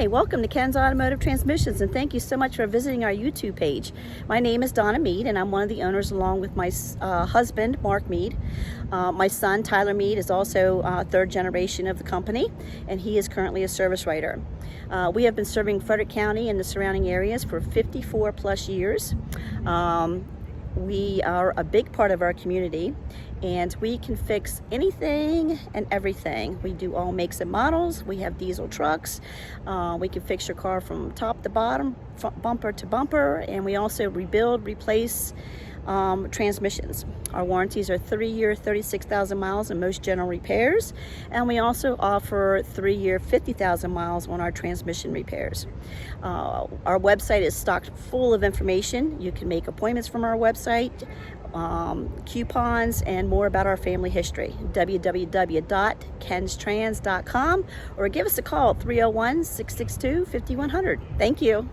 Hi, welcome to Ken's Automotive Transmissions, and thank you so much for visiting our YouTube page. My name is Donna Mead, and I'm one of the owners along with my husband, Mark Mead. My son, Tyler Mead, is also third generation of the company, and he is currently a service writer. We have been serving Frederick County and the surrounding areas for 54 plus years. We are a big part of our community, and we can fix anything and everything. We do all makes and models. We have diesel trucks. We can fix your car from top to bottom, bumper to bumper, and we also rebuild, replace transmissions. Our warranties are 3-year, 36,000 miles in most general repairs, and we also offer 3-year, 50,000 miles on our transmission repairs. Our website is stocked full of information. You can make appointments from our website, coupons, and more about our family history. www.kenstrans.com, or give us a call at 301-662-5100. Thank you.